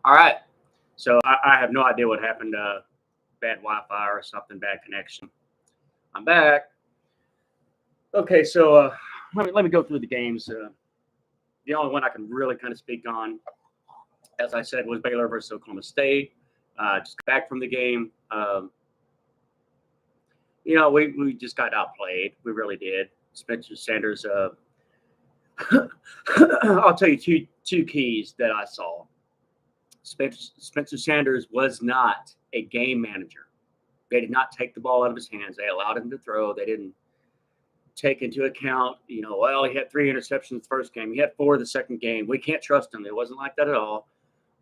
All right. So I have no idea what happened. Bad Wi-Fi or something, bad connection. I'm back. Okay, so let me go through the games. The only one I can really kind of speak on, as I said, was Baylor versus Oklahoma State. Just back from the game. We just got outplayed. We really did. Spencer Sanders. I'll tell you two keys that I saw. Spencer Sanders was not a game manager. They did not take the ball out of his hands. They allowed him to throw. They didn't take into account, well, he had 3 interceptions the first game. He had 4 the second game. We can't trust him. It wasn't like that at all.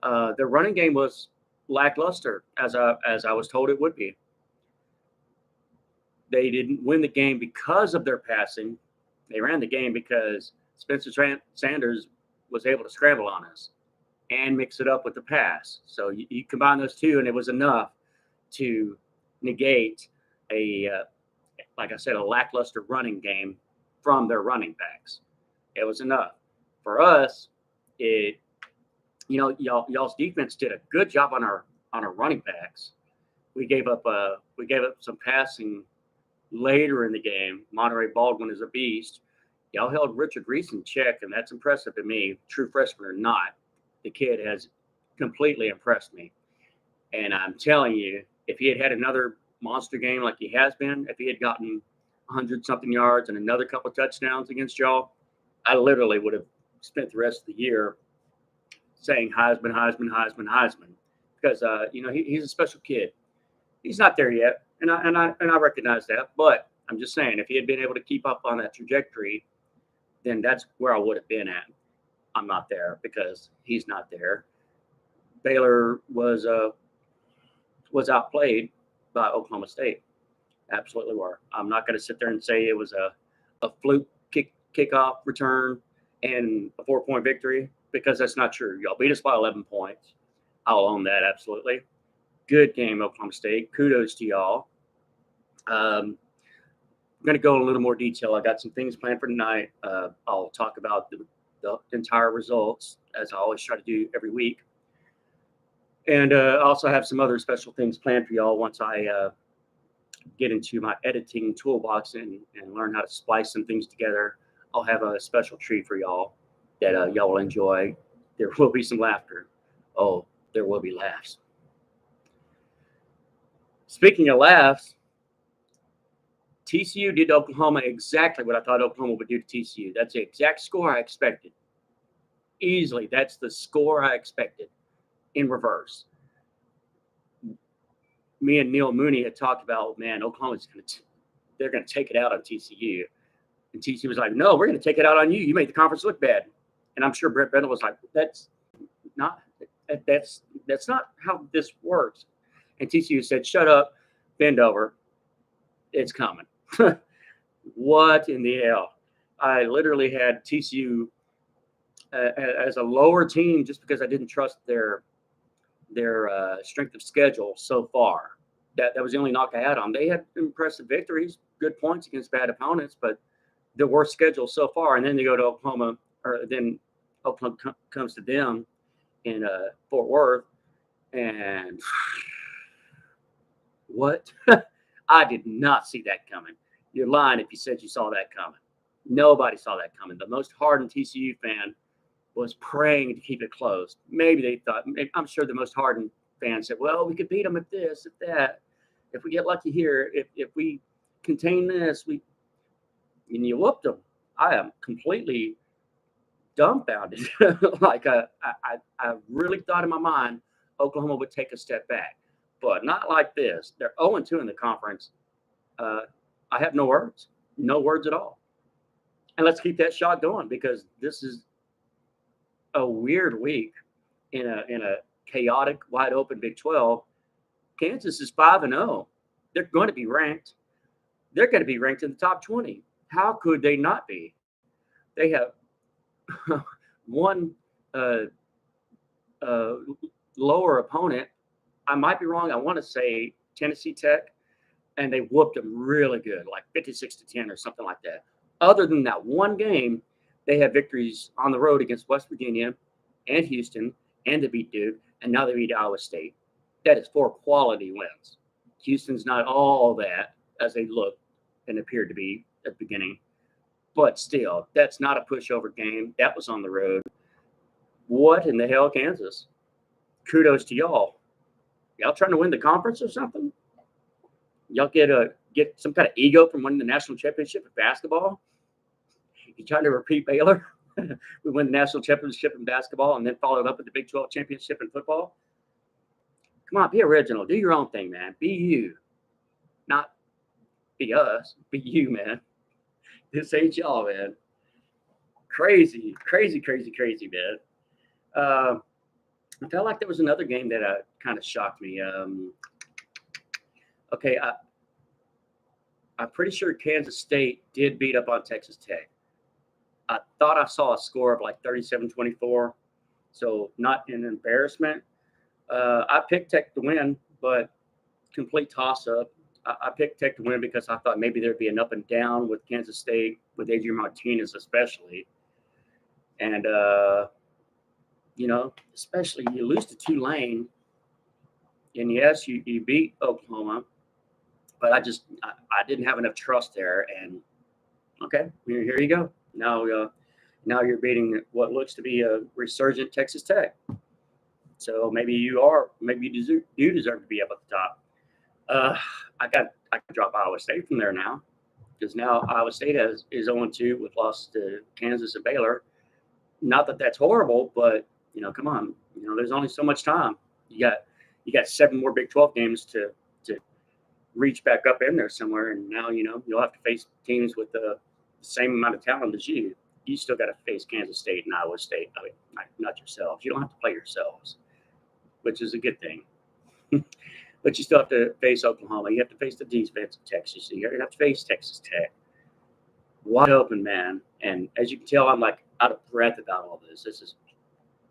The running game was lackluster, as I was told it would be. They didn't win the game because of their passing. They ran the game because Spencer Sanders was able to scramble on us and mix it up with the pass. So you combine those two, and it was enough to negate like I said, a lackluster running game from their running backs. It was enough. For us, y'all's defense did a good job on our running backs. We gave up some passing later in the game. Monterey Baldwin is a beast. Y'all held Richard Reese in check, and that's impressive to me, true freshman or not. The kid has completely impressed me. And I'm telling you, if he had another monster game like he has been, if he had gotten 100-something yards and another couple of touchdowns against y'all, I literally would have spent the rest of the year saying Heisman, Heisman, Heisman, Heisman, because he's a special kid. He's not there yet, and I recognize that. But I'm just saying, if he had been able to keep up on that trajectory, then that's where I would have been at. I'm not there because he's not there. Baylor was outplayed by Oklahoma State. Absolutely were. I'm not going to sit there and say it was a fluke kickoff return and a 4-point victory, because that's not true. Y'all beat us by 11 points. I'll own that, absolutely. Good game, Oklahoma State. Kudos to y'all. I'm going to go in a little more detail. I got some things planned for tonight. I'll talk about the entire results, as I always try to do every week. And I also have some other special things planned for y'all once I get into my editing toolbox and learn how to splice some things together. I'll have a special treat for y'all that y'all will enjoy. There will be some laughter. Oh, there will be laughs. Speaking of laughs, TCU did to Oklahoma exactly what I thought Oklahoma would do to TCU. That's the exact score I expected. Easily, that's the score I expected in reverse. Me and Neil Mooney had talked about, man, Oklahoma's they're going to take it out on TCU. And TCU was like, no, we're going to take it out on you. You made the conference look bad. And I'm sure Brett Bennett was like, that's not how this works. And TCU said, shut up, bend over. It's coming. What in the hell? I literally had TCU as a lower team just because I didn't trust their strength of schedule so far. That was the only knock I had on. They had impressive victories, good points against bad opponents, but the worst schedule so far. And then they go to Oklahoma, or then Oklahoma comes to them in Fort Worth, and what? I did not see that coming. You're lying if you said you saw that coming. Nobody saw that coming. The most hardened TCU fan was praying to keep it close. Maybe they thought, I'm sure the most hardened fans said, well, we could beat them at this, at that. If we get lucky here, if we contain this, and you whooped them. I am completely dumbfounded. Like I really thought in my mind Oklahoma would take a step back, but not like this. They're 0-2 in the conference. I have no words at all. And let's keep that shot going, because this is a weird week in a chaotic, wide open Big 12. Kansas is 5-0. They're going to be ranked. They're going to be ranked in the top 20. How could they not be? They have one lower opponent. I might be wrong. I want to say Tennessee Tech, and they whooped them really good, like 56-10 or something like that. Other than that one game, they have victories on the road against West Virginia and Houston and they beat Duke, and now they beat Iowa State. That is 4 quality wins. Houston's not all that as they look and appeared to be at the beginning, but still, that's not a pushover game. That was on the road. What in the hell, Kansas? Kudos to y'all. Y'all trying to win the conference or something? Y'all get some kind of ego from winning the national championship in basketball? You trying to repeat Baylor? We win the national championship in basketball and then followed up with the Big 12 championship in football? Come on, be original. Do your own thing, man. Be you. Not be us. Be you, man. This ain't y'all, man. Crazy, crazy, crazy, crazy, man. I felt like there was another game that kind of shocked me. Okay, I'm pretty sure Kansas State did beat up on Texas Tech. I thought I saw a score of like 37-24, so not an embarrassment. I picked Tech to win, but complete toss-up. I picked Tech to win because I thought maybe there'd be an up and down with Kansas State, with Adrian Martinez especially. And, especially you lose to Tulane. And yes, you beat Oklahoma, but I didn't have enough trust there. And okay, here you go. Now you're beating what looks to be a resurgent Texas Tech. So maybe you do deserve to be up at the top. I can drop Iowa State from there now, because now Iowa State is 0-2 with loss to Kansas and Baylor. Not that that's horrible, but come on, there's only so much time. You got 7 more Big 12 games to reach back up in there somewhere, and now you'll have to face teams with the same amount of talent as you. You still got to face Kansas State and Iowa State. I mean, not yourselves. You don't have to play yourselves, which is a good thing. But you still have to face Oklahoma. You have to face the defense of Texas. You have to face Texas Tech. Wide open, man. And as you can tell, I'm like out of breath about all this. This is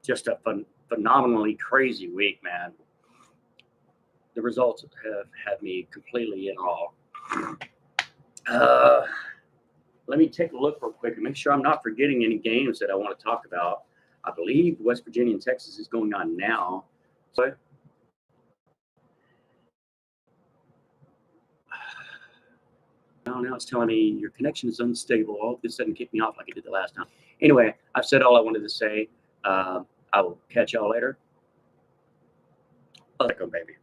just a phenomenally crazy week, man. The results have had me completely in awe. Let me take a look real quick and make sure I'm not forgetting any games that I want to talk about. I believe West Virginia and Texas is going on now. So, now it's telling me your connection is unstable. I hope this doesn't kick me off like it did the last time. Anyway, I've said all I wanted to say. I will catch y'all later. Let's go, baby.